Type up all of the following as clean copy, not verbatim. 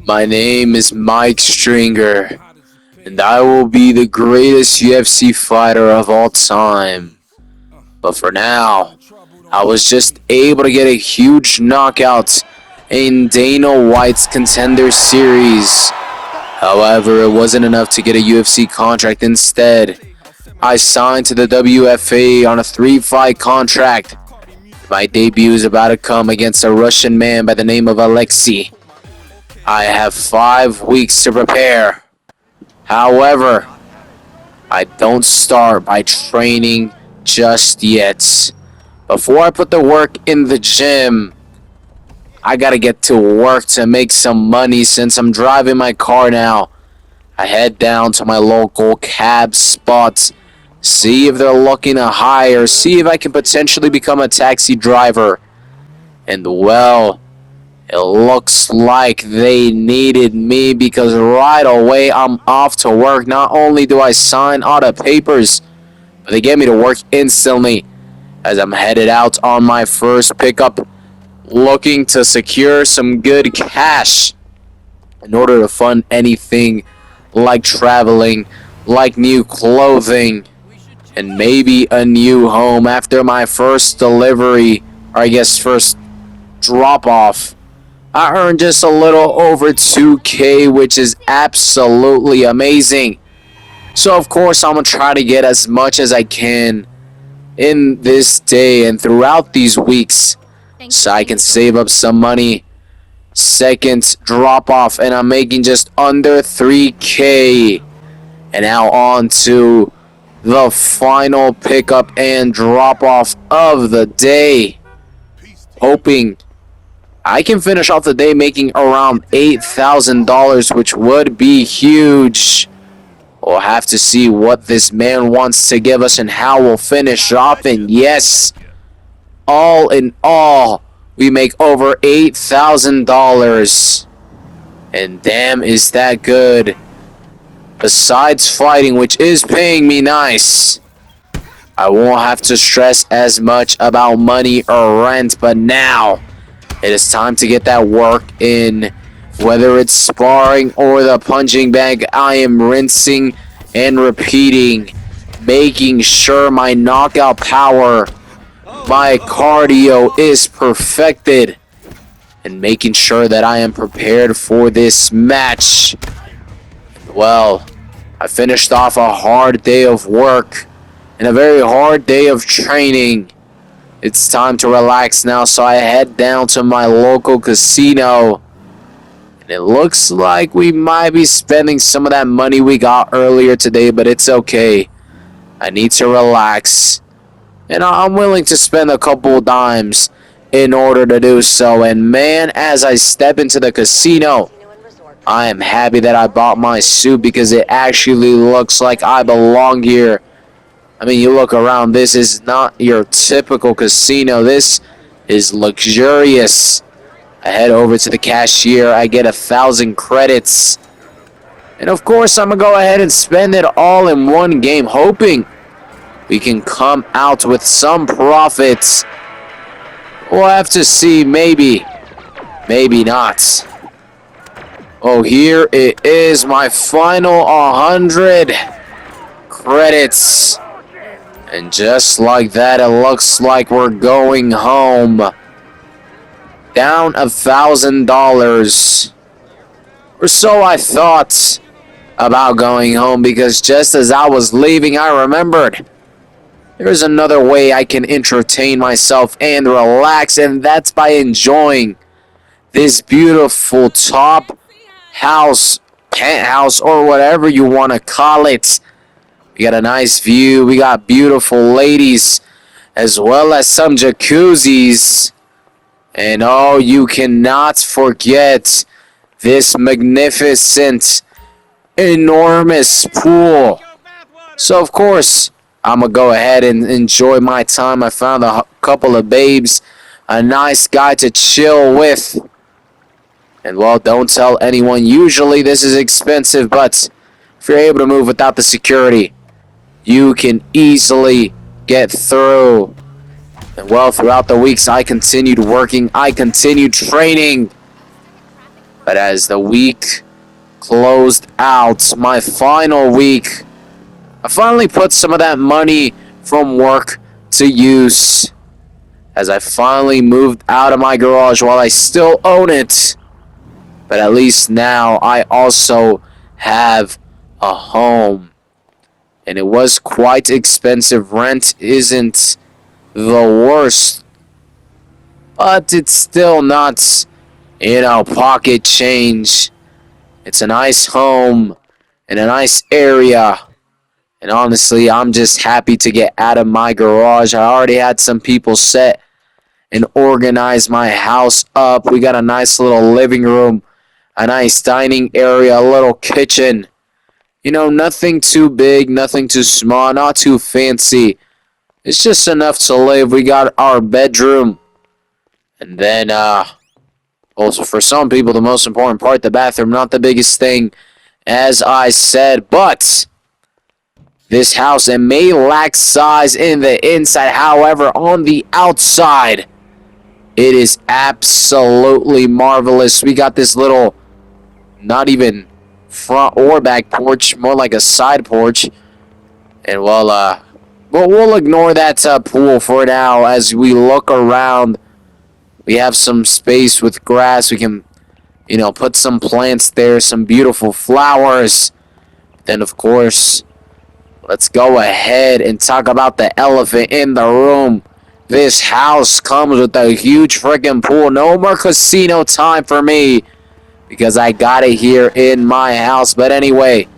My name is Mike Stringer, and I will be the greatest UFC fighter of all time. But for now, I was just able to get a huge knockout in Dana White's Contender Series. However, it wasn't enough to get a UFC contract. Instead, I signed to the WFA on a 3-fight contract. My debut is about to come against a Russian man by the name of Alexei. I have 5 weeks to prepare. However, I don't start by training just yet. Before I put the work in the gym, I gotta get to work to make some money. Since I'm driving my car now, I head down to my local cab spot, see if they're looking to hire, see if I can potentially become a taxi driver. And well, it looks like they needed me because right away I'm off to work. Not only do I sign all the papers, but they get me to work instantly as I'm headed out on my first pickup, looking to secure some good cash in order to fund anything like traveling, like new clothing, and maybe a new home after my first delivery, or I guess first drop-off. I earned just a little over 2K, which is absolutely amazing. So of course I'm going to try to get as much as I can in this day and throughout these weeks so I can save up some money. Second drop off and I'm making just under 3K. And now on to the final pickup and drop off of the day. Hoping I can finish off the day making around $8,000, which would be huge. We'll have to see what this man wants to give us and how we'll finish off. And yes, all in all, we make over $8,000. And damn, is that good. Besides fighting, which is paying me nice, I won't have to stress as much about money or rent. But now, it is time to get that work in. Whether it's sparring or the punching bag, I am rinsing and repeating, making sure my knockout power, my cardio is perfected, and making sure that I am prepared for this match. Well, I finished off a hard day of work and a very hard day of training. It's time to relax now, so I head down to my local casino. And it looks like we might be spending some of that money we got earlier today, but it's okay. I need to relax. And I'm willing to spend a couple dimes in order to do so. And man, as I step into the casino, I am happy that I bought my suit because it actually looks like I belong here. I mean, you look around, this is not your typical casino. This is luxurious. I head over to the cashier. I get 1,000 credits. And of course, I'm going to go ahead and spend it all in one game, hoping we can come out with some profits. We'll have to see, maybe. Maybe not. Oh, here it is, my final 100 credits. And just like that, it looks like we're going home. Down $1,000. Or so I thought about going home, because just as I was leaving, I remembered there's another way I can entertain myself and relax, and that's by enjoying this beautiful top house, penthouse, or whatever you want to call it. We got a nice view. We got beautiful ladies, as well as some jacuzzis. And oh, you cannot forget this magnificent, enormous pool. So of course, I'm going to go ahead and enjoy my time. I found a couple of babes, a nice guy to chill with. And well, don't tell anyone. Usually this is expensive, but if you're able to move without the security, you can easily get through. And well, throughout the weeks, I continued working. I continued training. But as the week closed out, my final week, I finally put some of that money from work to use. As I finally moved out of my garage while I still own it. But at least now I also have a home. And it was quite expensive. Rent isn't the worst. But it's still not, pocket change. It's a nice home in a nice area. And honestly, I'm just happy to get out of my garage. I already had some people set and organize my house up. We got a nice little living room, a nice dining area, a little kitchen. Nothing too big, nothing too small, not too fancy. It's just enough to live. We got our bedroom. And then, also for some people, the most important part, the bathroom, not the biggest thing, as I said, but this house, it may lack size in the inside. However, on the outside, it is absolutely marvelous. We got this little, not even front or back porch, more like a side porch. And we'll ignore that pool for now as we look around. We have some space with grass. We can, put some plants there, some beautiful flowers. Then, of course, let's go ahead and talk about the elephant in the room. This house comes with a huge freaking pool. No more casino time for me because I got it here in my house. But anyway,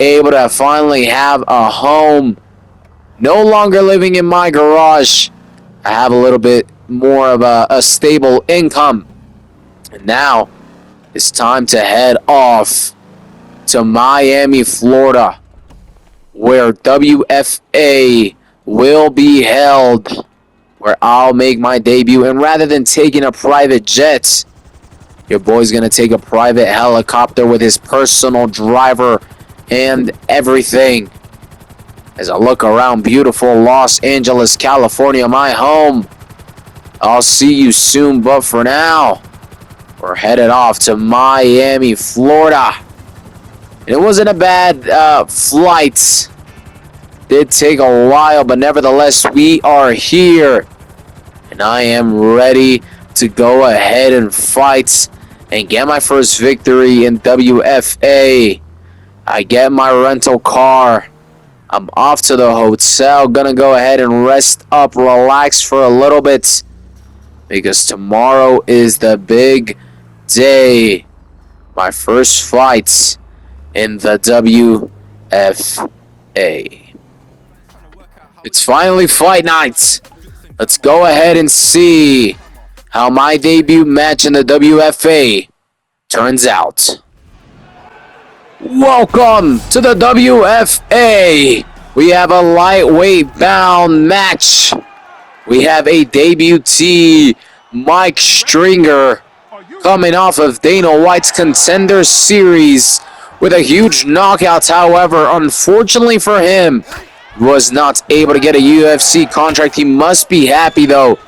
able to finally have a home. No longer living in my garage. I have a little bit more of a stable income. And now it's time to head off to Miami, Florida, where WFA will be held, where I'll make my debut. And rather than taking a private jet, your boy's going to take a private helicopter with his personal driver and everything. As I look around beautiful Los Angeles, California, my home. I'll see you soon, but for now, we're headed off to Miami, Florida. It wasn't a bad flight. Did take a while, but nevertheless, we are here. And I am ready to go ahead and fight and get my first victory in WFA. I get my rental car. I'm off to the hotel. Gonna go ahead and rest up, relax for a little bit. Because tomorrow is the big day. My first fight in the WFA. It's finally fight night. Let's go ahead and see how my debut match in the WFA turns out. Welcome to the WFA. We have a lightweight bound match. We have a debutee, Mike Stringer, coming off of Dana White's Contender Series with a huge knockout. However, unfortunately for him, was not able to get a UFC contract. He must be happy, though,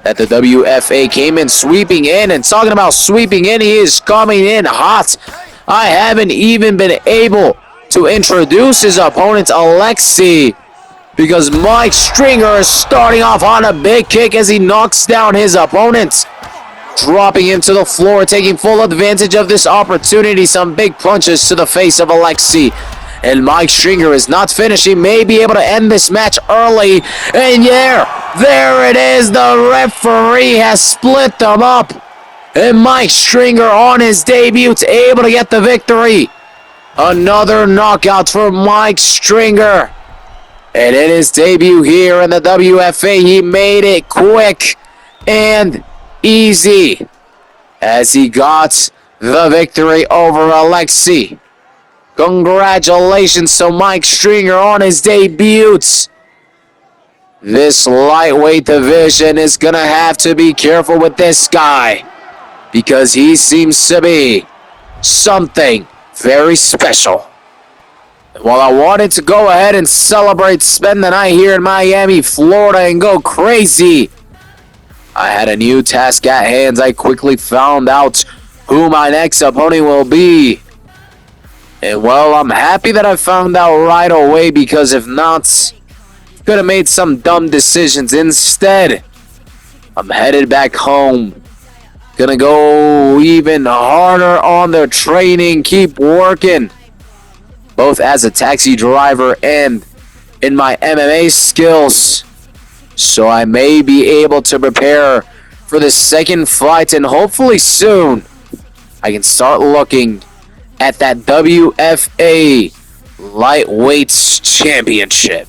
that the WFA came in sweeping in. And talking about sweeping in, he is coming in hot. I haven't even been able to introduce his opponent, Alexei, because Mike Stringer is starting off on a big kick as he knocks down his opponent, dropping him to the floor, taking full advantage of this opportunity. Some big punches to the face of Alexei. And Mike Stringer is not finished. He may be able to end this match early. And there it is. The referee has split them up. And Mike Stringer on his debut is able to get the victory. Another knockout for Mike Stringer. And in his debut here in the WFA, he made it quick and easy as he got the victory over Alexei. Congratulations to Mike Stringer on his debut. This lightweight division is going to have to be careful with this guy because he seems to be something very special. While I wanted to go ahead and celebrate, spend the night here in Miami, Florida, and go crazy, I had a new task at hand. I quickly found out who my next opponent will be. And well, I'm happy that I found out right away, because if not, could have made some dumb decisions. Instead, I'm headed back home. Gonna go even harder on the training, keep working, both as a taxi driver and in my MMA skills, so I may be able to prepare for the second fight, and hopefully soon I can start looking at that WFA Lightweights Championship.